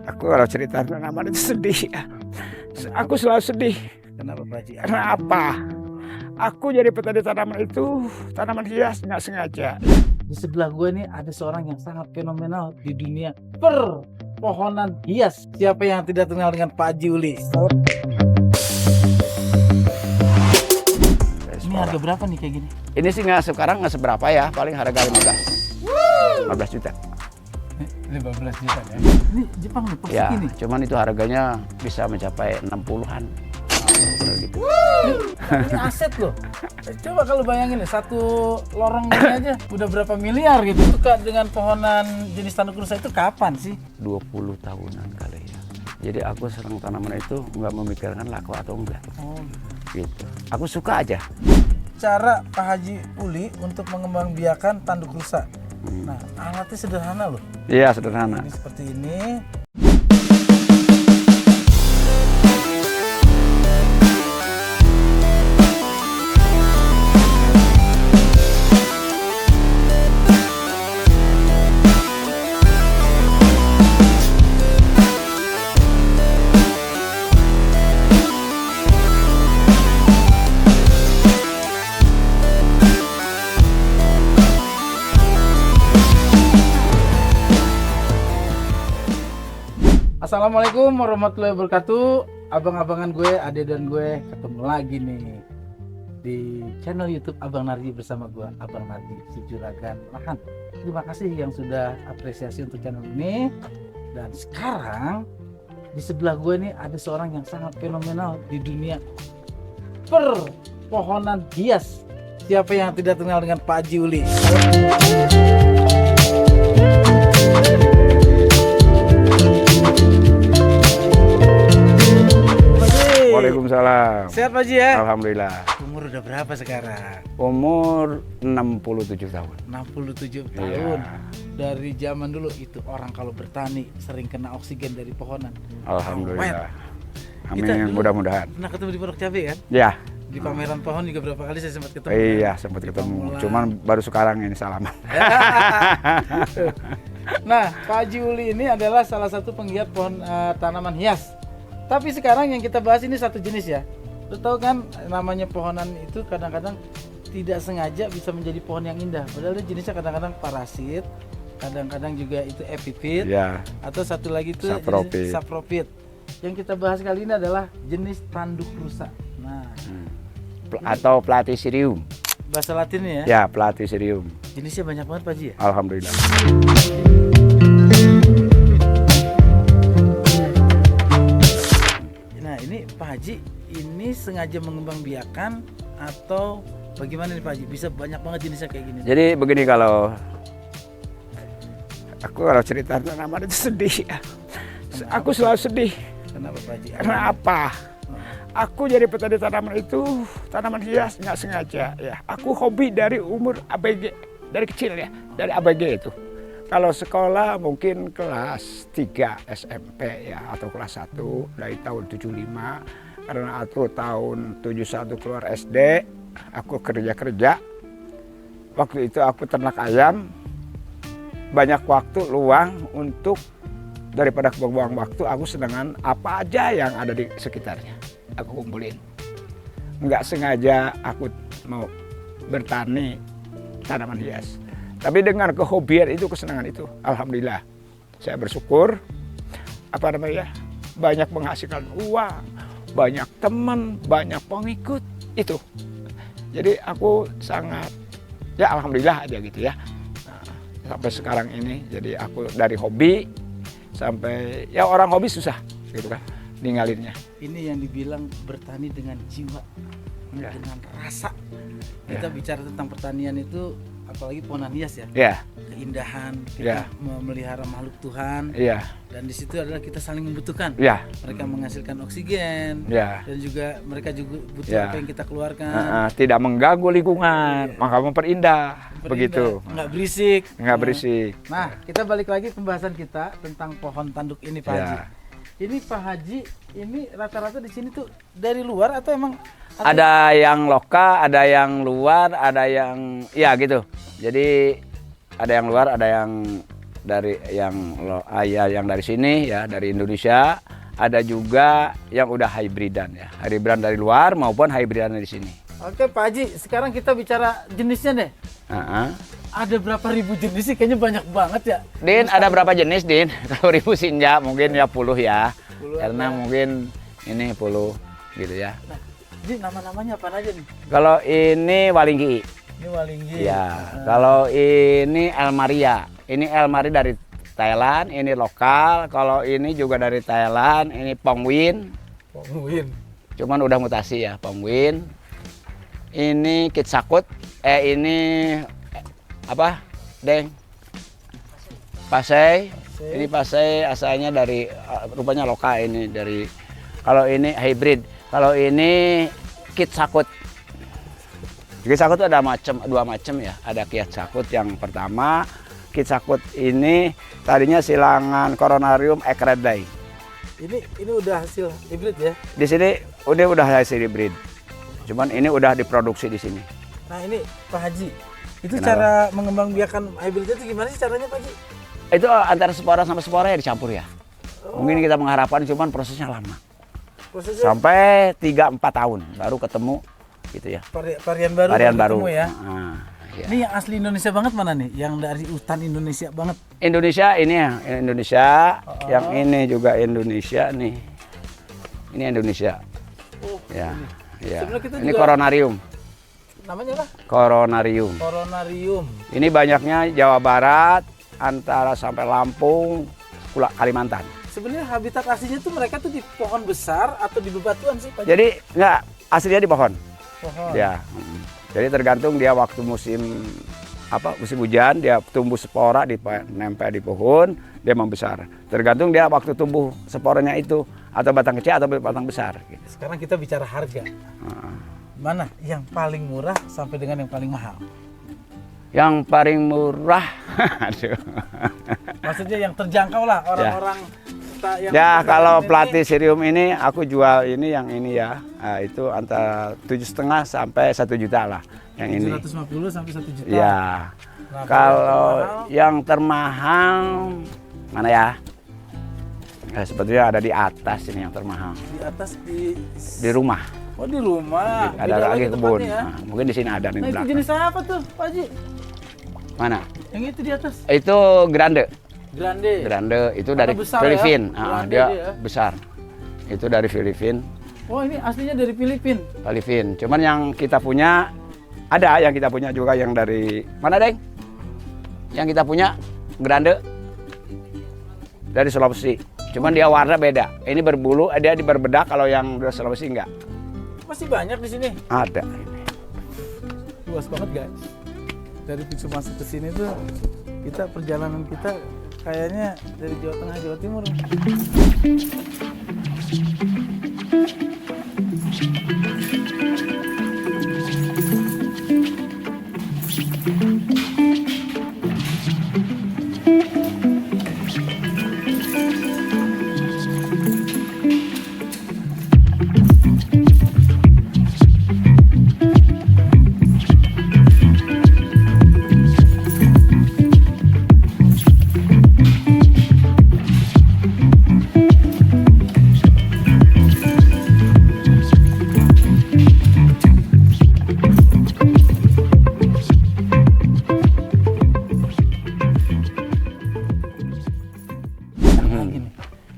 Aku kalau cerita tanaman itu sedih ya. Aku selalu sedih. Kenapa Pak Haji? Karena apa? Aku jadi petani tanaman itu, tanaman hias nggak sengaja. Di sebelah gue nih ada seorang yang sangat fenomenal di dunia perpohonan hias. Siapa yang tidak kenal dengan Pak Haji Uli? Ini harga berapa nih kayak gini? Ini sih sekarang nggak seberapa ya, paling harga 15 juta. 15 juta ya? Ini Jepang nih, persis Ya, ini. cuman itu harganya bisa mencapai 60-an. Gitu. Ini aset loh. Coba kalau bayangin nih, satu lorong ini aja udah berapa miliar gitu. Suka dengan pohonan jenis tanduk rusa itu kapan sih? 20 tahunan kali ya. Jadi aku senang tanaman itu nggak memikirkan laku atau enggak. Oh, Gitu. Aku suka aja. cara Pak Haji Uli untuk mengembangbiakan tanduk rusa. Nah, alatnya sederhana loh. Iya, sederhana. Ini seperti ini. Assalamualaikum warahmatullahi wabarakatuh. Abang-abangan gue, Ade dan gue ketemu lagi nih di channel YouTube Abang Narji bersama gue, Abang Narji Sujuragan Lahan. Terima kasih yang sudah apresiasi untuk channel ini. Dan sekarang di sebelah gue nih ada seorang yang sangat fenomenal di dunia perpohonan hias. Siapa yang tidak kenal dengan Pak Haji Uli? Waalaikumsalam. Sehat Pak Haji ya? Alhamdulillah. Umur udah berapa sekarang? Umur 67 tahun. 67 tahun. Iya. Dari zaman dulu itu orang kalau bertani sering kena oksigen dari pohonan. Alhamdulillah. Kita Amin, dulu mudah-mudahan. Pernah ketemu di Pondok Cabe kan? Ya, Di pameran pohon juga berapa kali saya sempat ketemu. iya kan? sempat Di ketemu. Pamulang. Cuman baru sekarang ini salaman. Nah, Pak Haji Uli ini adalah salah satu penggiat pohon tanaman hias. Tapi sekarang yang kita bahas ini satu jenis ya. Lo tahu kan namanya pohonan itu kadang-kadang tidak sengaja bisa menjadi pohon yang indah. Padahal dia jenisnya kadang-kadang parasit, kadang-kadang juga itu epifit, Ya, atau satu lagi itu Sapropit. jenis sapropit. Yang kita bahas kali ini adalah jenis tanduk rusa. Nah, atau Platycerium. bahasa latinnya ya. Ya, Platycerium. Jenisnya banyak banget Pak Haji ya. Alhamdulillah. Nah, ini Pak Haji ini sengaja mengembangbiakan atau bagaimana nih Pak Haji? Bisa banyak banget jenisnya kayak gini. Jadi begini, kalau aku kalau cerita tanaman itu sedih ya. Aku selalu sedih. Kenapa Pak Haji? Karena apa? Aku jadi petani tanaman itu, tanaman hias nggak sengaja ya. Aku hobi dari umur ABG, dari kecil ya, dari ABG itu. Kalau sekolah mungkin kelas 3 SMP ya, atau kelas 1 dari tahun 75. Karena aku tahun 71 keluar SD, aku kerja. Waktu itu aku ternak ayam, banyak waktu luang untuk daripada buang-buang waktu, aku senangan apa aja yang ada di sekitarnya. Aku kumpulin. Nggak sengaja aku mau bertani tanaman hias. Tapi dengan kehobian itu, kesenangan itu, alhamdulillah saya bersyukur. Apa namanya? Banyak menghasilkan uang, banyak teman, banyak pengikut itu. Jadi aku sangat ya alhamdulillah aja gitu ya. Nah, sampai sekarang ini jadi aku dari hobi sampai ya orang hobi susah gitu kan ninggalinnya. Ini yang dibilang bertani dengan jiwa, Ya. dengan rasa. Kita bicara tentang pertanian itu, apalagi pohonan hias ya. Ya, Keindahan, Ya. kita memelihara makhluk Tuhan, iya, dan di situ adalah kita saling membutuhkan. iya, Mereka menghasilkan oksigen, iya. dan juga mereka juga butuh Ya. apa yang kita keluarkan. Tidak mengganggu lingkungan, maka memperindah, Berindah, begitu. nggak berisik. Nggak berisik. Nah, kita balik lagi pembahasan kita tentang pohon tanduk ini Pak Ya. Haji. Ini Pak Haji, ini rata-rata di sini tuh dari luar atau emang Ada yang lokal, ada yang luar, ada yang ya gitu. Jadi ada yang luar, ada yang dari yang dari sini ya, dari Indonesia. Ada juga yang udah hybridan ya, hybridan dari luar maupun hybridan dari sini. Oke Pak Haji, sekarang kita bicara jenisnya deh. Ada berapa ribu jenis sih? Kayaknya banyak banget ya. Din, ada berapa jenis, Din? Kalau ribu sih enggak, mungkin ya puluh ya. Karena mungkin ini puluh gitu ya. Nah, jadi nama-namanya apa aja nih? Kalau ini Walinggi. Ini Walinggi. Ya, kalau ini Elmaria. Ini Elmari dari Thailand, ini lokal. Kalau ini juga dari Thailand, ini Pongwin. Pongwin. Cuman udah mutasi ya, Pongwin. Ini Kitsakut. Ini apa? Deng. Pasai. Ini Pasai asalnya dari rupanya lokal ini dari. Kalau ini hybrid. Kalau ini Kitsakut. Kitsakut itu ada dua macam ya. Ada Kitsakut yang pertama. Kitsakut ini tadinya silangan Coronarium ecredai. Ini udah hasil hibrid ya? Di sini udah hasil hibrid. Cuman ini udah diproduksi di sini. Nah ini Pak Haji, itu Kenapa? cara mengembangbiakan hibridnya itu gimana sih caranya Pak Haji? Itu antara spora sama spora ya dicampur ya. Mungkin kita mengharapkan cuman prosesnya lama. Prosesnya Sampai 3-4 tahun baru ketemu gitu ya. varian baru. Varian baru. Ketemu ya. Iya. Ini yang asli Indonesia banget mana nih? Yang dari hutan Indonesia banget. Indonesia ini ya, Indonesia. Yang ini juga Indonesia nih. Ini Indonesia. Oh, Ya. Ya. Sebenarnya kita Ini juga- Coronarium. Namanya apa? Coronarium. Coronarium. Ini banyaknya Jawa Barat, antara sampai Lampung, Kalimantan. Sebenarnya habitat aslinya tuh mereka tuh di pohon besar atau di bebatuan sih Pak Haji? Jadi enggak, aslinya di pohon. Pohon. Ya. Jadi tergantung dia waktu musim hujan dia tumbuh spora nempel di pohon, dia membesar. Tergantung dia waktu tumbuh sporanya itu atau batang kecil atau batang besar. Gitu. Sekarang kita bicara harga. Mana yang paling murah sampai dengan yang paling mahal? Yang paling murah, aduh. Maksudnya yang terjangkau lah orang-orang yang Ya kalau ini- Platycerium ini aku jual ini yang ini ya, itu antara 7,5 sampai 1 juta lah yang ini. 750 sampai 1 juta. Ya. Nah, Kalau yang termahal mana ya? Sebetulnya ada di atas ini yang termahal. di atas Di rumah. Oh di rumah. Ada Beda lagi kebun. tempatnya ya. Nah, mungkin di sini ada nih Nah di itu belakang. jenis apa tuh Pak Haji? Mana? Yang itu di atas? Itu grande. Grande. Grande itu Karena dari besar ya? Filipina. Grande Dia dia ya? besar. Itu dari Filipina. Oh ini aslinya dari Filipina. Filipina. Cuman yang kita punya ada yang kita punya juga yang dari mana, Deng? Yang kita punya grande dari Sulawesi. Cuman dia warna beda. Ini berbulu, dia berbedak. Kalau yang dari Sulawesi enggak. Masih banyak di sini. Ada ini. Luas banget guys. Dari pintu masuk ke sini tuh perjalanan kita kayaknya dari Jawa Tengah Jawa Timur.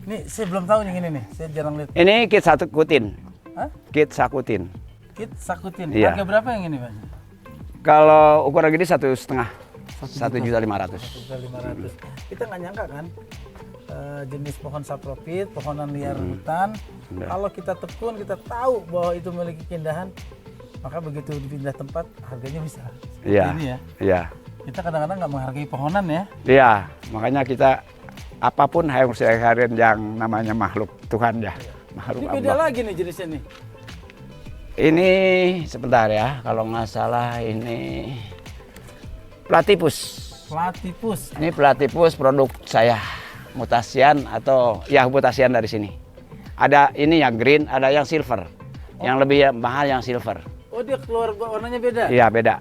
Ini saya belum tahu yang ini nih. Saya jarang lihat. Ini kit sakutin. Hah? Kit sakutin. Kit sakutin. Iya. Harga berapa yang ini Pak? Kalau ukuran gini 1,5. 1.500.000. 1.500. Kita nggak nyangka kan jenis pohon sapropit, pohonan liar hutan. Iya. Kalau kita tekun, kita tahu bahwa itu memiliki keindahan, maka begitu dipindah tempat harganya bisa. Seperti Iya. ini ya. Iya. Kita kadang-kadang nggak menghargai pohonan ya. Iya, makanya kita apapun harus hargain yang namanya makhluk Tuhan ya. Makhluk Ini beda Allah. lagi nih jenisnya nih. Ini sebentar ya, kalau nggak salah ini Platypus. Platypus. Ini Platypus produk saya, mutasian atau ya mutasian dari sini. Ada ini yang green, ada yang silver. Yang lebih mahal yang silver. Oh dia keluar warnanya beda. Iya beda.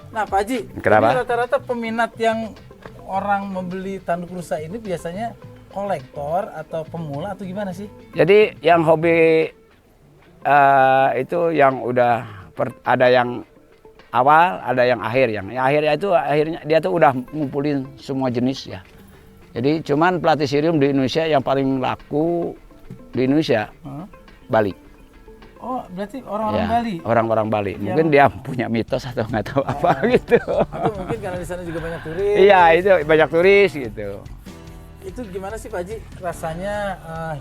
Nah Pak Haji, Kenapa? ini rata-rata peminat yang orang membeli tanduk rusa ini biasanya kolektor atau pemula atau gimana sih? Jadi yang hobi itu yang udah ada yang awal, ada yang akhir. Yang akhirnya itu akhirnya dia tuh udah ngumpulin semua jenis ya. Jadi cuman Platycirium di Indonesia yang paling laku di Indonesia Bali. Oh, berarti orang-orang Ya, Bali. orang-orang Bali. Mungkin dia punya mitos atau nggak tahu apa gitu. Atau mungkin karena di sana juga banyak turis. Iya, itu banyak turis gitu. Itu gimana sih Pak Haji rasanya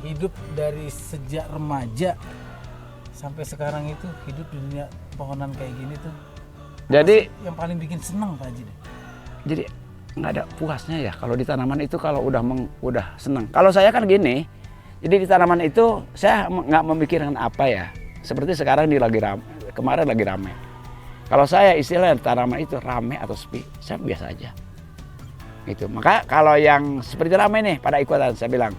hidup dari sejak remaja sampai sekarang itu hidup di dunia pohonan kayak gini tuh? Jadi Yang paling bikin senang Pak Haji deh. jadi nggak ada puasnya ya kalau di tanaman itu kalau udah senang. Kalau saya kan gini, jadi di tanaman itu saya nggak memikirkan apa ya. Seperti sekarang lagi rame, kemarin lagi rame. Kalau saya istilahnya tanaman itu rame atau sepi, saya biasa aja. Gitu. Maka kalau yang seperti rame nih pada ikutan, saya bilang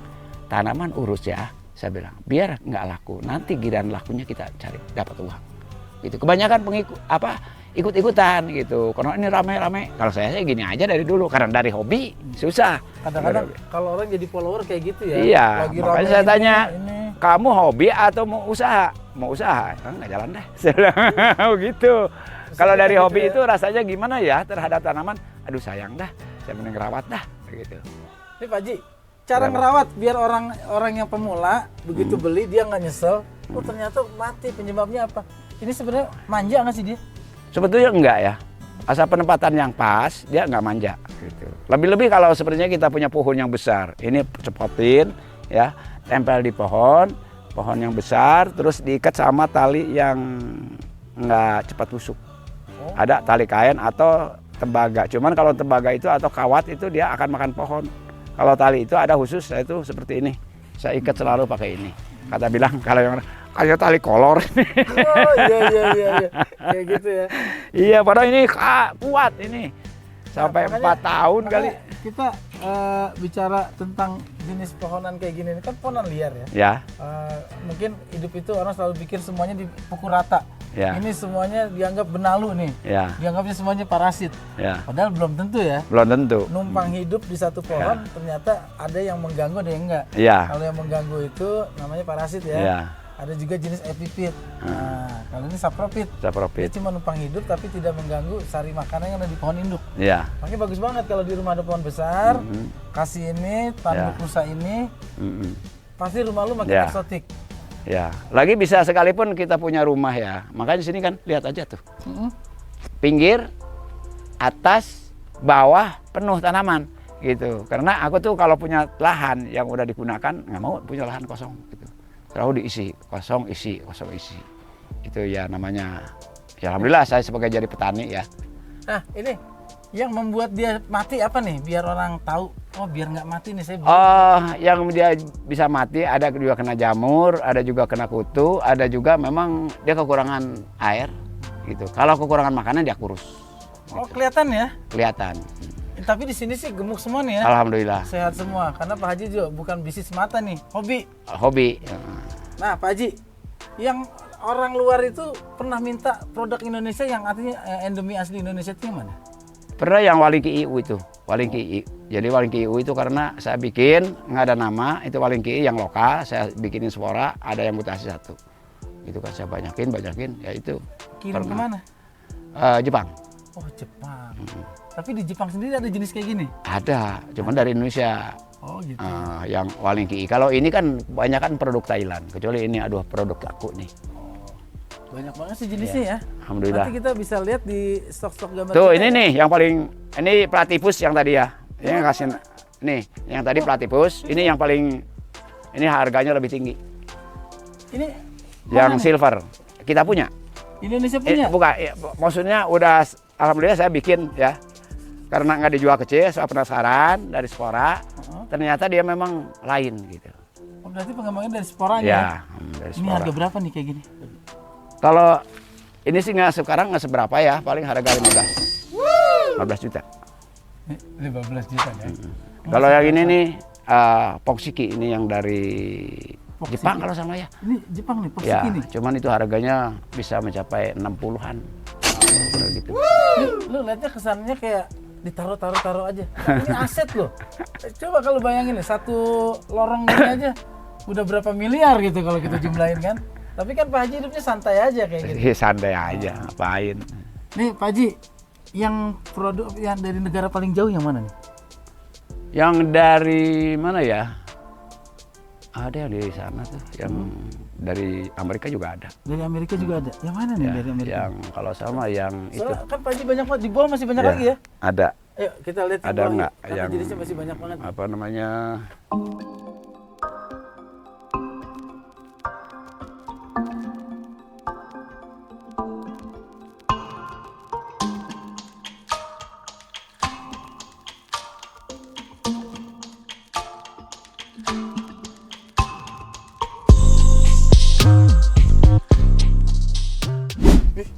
tanaman urus ya. Saya bilang biar nggak laku, nanti giliran lakunya kita cari dapat uang. Gitu. Kebanyakan ikut-ikutan gitu. Karena ini rame-rame. Kalau saya gini aja dari dulu karena dari hobi susah. Kadang-kadang kalau orang jadi follower kayak gitu ya. Iya, lagi makanya rame saya tanya, ini. kamu hobi atau mau usaha? Mau usaha, nggak jalan deh. Saya bilang, gitu. Kalau dari gitu hobi ya. itu rasanya gimana ya terhadap tanaman? Aduh sayang dah, saya mending rawat dah, gitu. Ini Pak Haji, cara ngerawat biar orang yang pemula begitu beli dia nggak nyesel. Oh ternyata mati, penyebabnya apa? Ini sebenarnya manja nggak sih dia? Sebetulnya enggak ya. Asal penempatan yang pas, dia nggak manja. Gitu. Lebih-lebih kalau sebenarnya kita punya pohon yang besar, ini cepotin, ya, tempel di pohon yang besar, terus diikat sama tali yang nggak cepat busuk. Ada tali kain atau tembaga. Cuman kalau tembaga itu atau kawat itu dia akan makan pohon. Kalau tali itu ada khusus, saya itu seperti ini. Saya ikat selalu pakai ini. Kata bilang kalau yang kayak tali kolor. Oh iya. Kayak gitu ya. Iya, padahal ini kuat ini. Sampai Makanya- 4 tahun kali. makanya Kita bicara tentang jenis pohonan kayak gini, ini kan pohonan liar ya. Ya, Mungkin hidup itu orang selalu pikir semuanya dipukul rata. ya, Ini semuanya dianggap benalu nih. ya, Dianggapnya semuanya parasit. ya. Padahal belum tentu ya. Belum tentu. Numpang hidup di satu pohon ternyata ada yang mengganggu, ada yang enggak. Iya, Kalau yang mengganggu itu namanya parasit ya. iya. Ada juga jenis epipit. Nah, kalau ini sapropit. Dia Sapropit. cuma numpang hidup tapi tidak mengganggu sari makanan yang ada di pohon induk. Iya. Makanya bagus banget kalau di rumah ada pohon besar, kasih ini, tanduk Ya. rusa ini, Mm-mm. pasti rumah lu makin Ya. eksotik. Ya, lagi bisa sekalipun kita punya rumah ya. Makanya sini kan lihat aja tuh. Pinggir, atas, bawah penuh tanaman gitu. Karena aku tuh kalau punya lahan yang udah digunakan nggak mau punya lahan kosong gitu. Selalu diisi, kosong isi, kosong isi. Itu ya namanya. Ya alhamdulillah saya sebagai jadi petani ya. Nah, ini yang membuat dia mati apa nih? Biar orang tahu, oh biar nggak mati nih saya beli. Oh, yang dia bisa mati ada juga kena jamur, ada juga kena kutu, ada juga memang dia kekurangan air gitu. Kalau kekurangan makanan dia kurus. Oh, kelihatan ya. Kelihatan. Tapi di sini sih gemuk semua nih ya. Alhamdulillah. Sehat semua. Karena Pak Haji juga bukan bisnis mata nih, hobi. Hobi. Nah, Pak Haji, yang orang luar itu pernah minta produk Indonesia yang artinya endemi asli Indonesia itu yang mana? Pernah yang Walingki IU itu, Walingki IU. Jadi Walingki IU itu karena saya bikin nggak ada nama, itu Walingki yang lokal, saya bikinin spora, ada yang mutasi 1. Itu kan saya banyakin, ya itu. Kirim kemana? Jepang. Oh, Jepang. Tapi di Jepang sendiri ada jenis kayak gini? Ada, cuman dari Indonesia. Oh gitu. Yang Walingki. Kalau ini kan banyak kan produk Thailand, kecuali ini aduh produk laku nih. Banyak banget sih jenisnya ya. Alhamdulillah. Nanti kita bisa lihat di stok-stok gambar. Tuh kita ini ya. nih yang paling, ini platypus yang tadi ya. Ini kasih nih, yang tadi platypus, ini yang paling, ini harganya lebih tinggi. Ini Yang mana nih? silver kita punya. Indonesia punya. Bukan, maksudnya udah alhamdulillah saya bikin ya. Karena nggak dijual kecil, saya penasaran dari spora. Ternyata dia memang lain gitu. Oh, berarti pengembangan dari sporanya. Ya, dari Ini spora. harga berapa nih kayak gini? Kalau ini sih sekarang nggak seberapa ya, paling harga 15 juta. 15 juta ya. Kalau yang ini nih Poksiki, ini yang dari Poksiki. Jepang kalau sama ya. Ini Jepang nih, Poksiki Ya, nih. cuman itu harganya bisa mencapai 60-an. Gitu. Lu lihatnya kesannya kayak ditaruh aja. Ini aset loh. Coba kalau bayangin nih, satu lorong ini aja udah berapa miliar gitu kalau kita jumlahin kan. Tapi kan Pak Haji hidupnya santai aja kayak gitu. Santai aja, ngapain. Nih Pak Haji, yang produk yang dari negara paling jauh yang mana nih? Yang dari mana ya? Ada yang di sana tuh, yang dari Amerika juga ada. Dari Amerika juga ada. Yang mana nih Ya, dari Amerika? yang kalau sama yang itu. Soalnya kan Pak Haji banyak banget, di bawah masih banyak Ya, lagi ya. ada. Ayo kita lihat di Ada bawah nggak yuk, karena yang jenisnya masih banyak banget. apa namanya?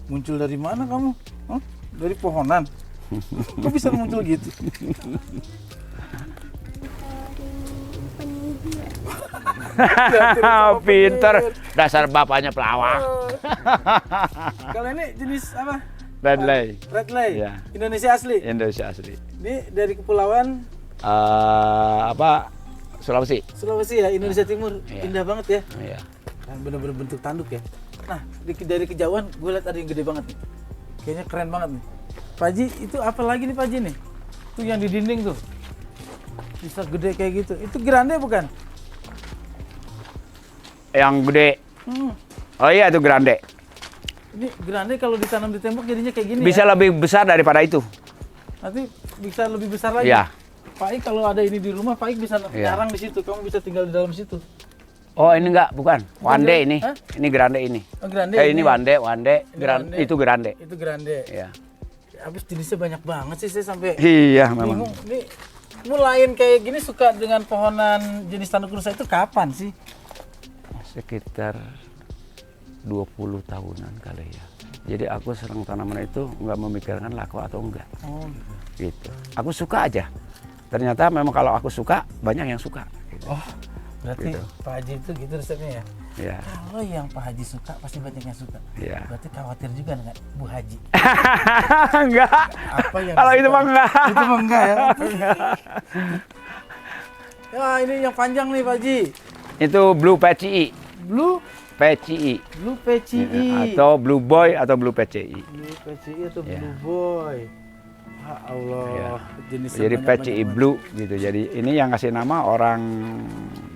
Muncul dari mana kamu? Hah? Dari pohonan? Kok bisa muncul gitu? Pinter, dasar bapaknya pelawak. Kalau ini jenis apa? Redley, Red Lay. Ya. Indonesia asli. Indonesia asli. Ini dari kepulauan Apa? Sulawesi. Sulawesi ya, Indonesia Timur. Iya. Indah banget ya. Iya. Kan bener-bener bentuk tanduk ya. Nah, dari kejauhan gue lihat ada yang gede banget nih. Kayaknya keren banget nih. Pak Haji, itu apa lagi nih Pak Haji nih? Itu yang di dinding tuh. Bisa gede kayak gitu. Itu grande bukan? Yang gede. Oh iya, itu grande. Ini grande kalau ditanam di tembok jadinya kayak gini Bisa ya? lebih besar daripada itu. Nanti bisa lebih besar lagi. Iya. Pak Ik kalau ada ini di rumah, Pak Ik bisa Iya. nyarang di situ. Kamu bisa tinggal di dalam situ. Oh ini enggak, bukan. Wande ini. Hah? Ini grande ini. Oh, grande. Ini wande. Ini grande. Itu grande. Itu grande. Iya. Habis jenisnya banyak banget sih, saya sampai Iya, memang. bingung. Ini mulain kayak gini suka dengan pohonan jenis tanduk rusa itu kapan sih? Sekitar 20 tahunan kali ya. Jadi aku senang tanaman itu nggak memikirkan laku atau enggak. Oh, Gitu. Aku suka aja. Ternyata memang kalau aku suka, banyak yang suka. Gitu. oh berarti Gitu. Pak Haji itu gitu resepnya ya? Ya. Kalau yang Pak Haji suka, pasti banyak yang suka. Iya. Berarti khawatir juga dengan Bu Haji. Enggak. Apa yang Kalau itu disuka? mah enggak. Itu mah enggak ya? Ya ini yang panjang nih Pak Haji. Itu blue PCI. Blue PCI. PCI. Atau blue boy atau blue PCI. Blue PCI atau Ya. Blue Boy. Ya Allah, Ya. jenisnya Jadi banyak-banyak PCI banget. blue gitu. Jadi ini yang kasih nama orang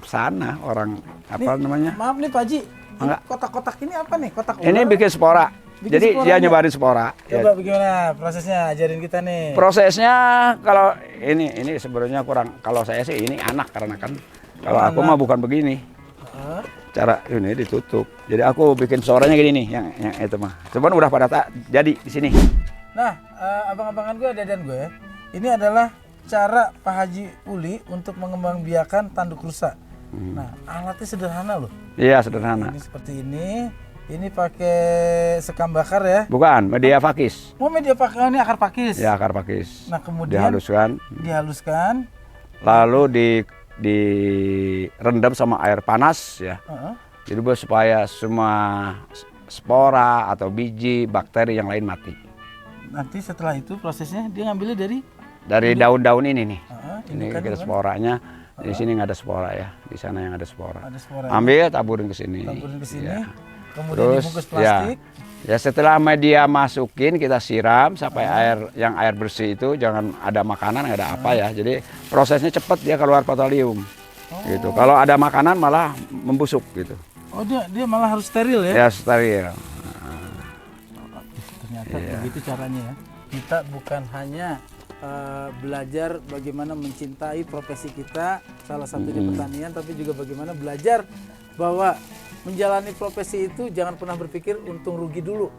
sana, orang apa Nih, namanya? Maaf nih Pak Haji, Enggak. kotak-kotak ini apa nih? Kotak Ini ular? bikin spora. Bikin Jadi spora dia ya? nyebarin spora. Ya. Coba bagaimana prosesnya? Ajarin kita nih. Prosesnya kalau ini sebenarnya kurang. Kalau saya sih ini anak karena kan kalau aku anak. mah bukan begini. Hah? Cara ini ditutup. Jadi aku bikin suaranya gini nih, yang itu mah. Cuman udah pada jadi di sini. Nah, abang-abangan gue, dan gue, ini adalah cara Pak Haji Uli untuk mengembangbiakan tanduk rusa. Nah, alatnya sederhana loh. Iya sederhana. Ini seperti ini. Ini pakai sekam bakar ya. Bukan media pakis. Mau media pakai ini akar pakis. Ya akar pakis. Nah, kemudian dihaluskan. Lalu direndam sama air panas ya. Jadi supaya semua spora atau biji bakteri yang lain mati. Nanti setelah itu prosesnya dia ngambilnya Dari daun-daun ini nih. Ini indukan kita kan? sporanya. Di sini nggak ada spora ya. Di sana yang ada spora. Ada spora. Ambil taburin ke sini. Taburin ke sini. Ya. Kemudian Terus dibungkus plastik. ya setelah media masukin kita siram sampai air bersih itu, jangan ada makanan, nggak ada apa ya. Jadi prosesnya cepat dia keluar petroleum. Gitu. Kalau ada makanan malah membusuk gitu. Oh dia malah harus steril ya? Ya steril. Ternyata begitu caranya ya. Kita bukan hanya belajar bagaimana mencintai profesi kita, salah satunya pertanian, tapi juga bagaimana belajar bahwa menjalani profesi itu jangan pernah berpikir untung rugi dulu.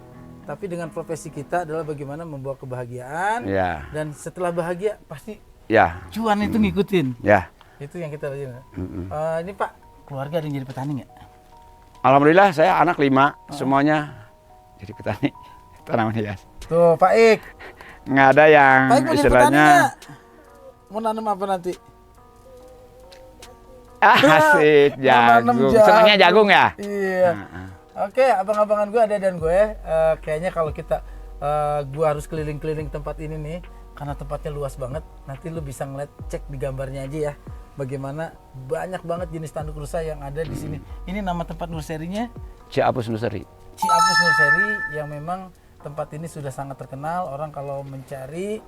Tapi dengan profesi kita adalah bagaimana membawa kebahagiaan, Ya. dan setelah bahagia pasti Ya. cuan itu ngikutin. Ya. Itu yang kita lakukan. Ini Pak, keluarga ada yang jadi petani nggak? Alhamdulillah saya anak 5, semuanya jadi petani tanaman hias. Tuh Pak Ik. Nggak ada yang Pak Ik mau jadi petani istilahnya nggak? Mau nanam apa nanti? asik nanam jagung. jagung. Senangnya jagung ya? Iya. Oke, abang-abangan gue, ada dan gue, kayaknya kalau kita gue harus keliling-keliling tempat ini nih, karena tempatnya luas banget. Nanti lu bisa ngeliat, cek di gambarnya aja ya, bagaimana banyak banget jenis tanduk rusa yang ada di sini. Ini nama tempat nurserinya Ciapus Nursery. Ciapus Nursery, yang memang tempat ini sudah sangat terkenal. Orang kalau mencari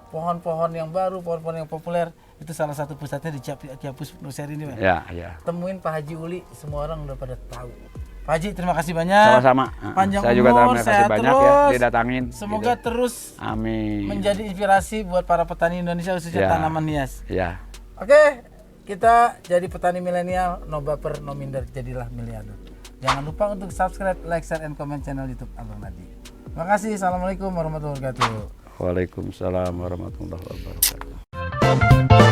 pohon-pohon yang baru, pohon-pohon yang populer, itu salah satu pusatnya di Ciapus Nursery ini, Pak. Ya. Temuin Pak Haji Uli, semua orang udah pada tahu. Pak Haji, terima kasih banyak. Sama-sama. Panjang Saya juga umur, terima kasih sehat banyak terus. ya didatangin. Semoga gitu. terus Amin. menjadi inspirasi buat para petani Indonesia, khususnya Ya. tanaman hias. Ya. Oke, kita jadi petani milenial, no baper, no minder, jadilah miliarder. Jangan lupa untuk subscribe, like, share, and comment channel YouTube Abang Nardi. Terima kasih. Assalamualaikum warahmatullahi wabarakatuh. Waalaikumsalam warahmatullahi wabarakatuh.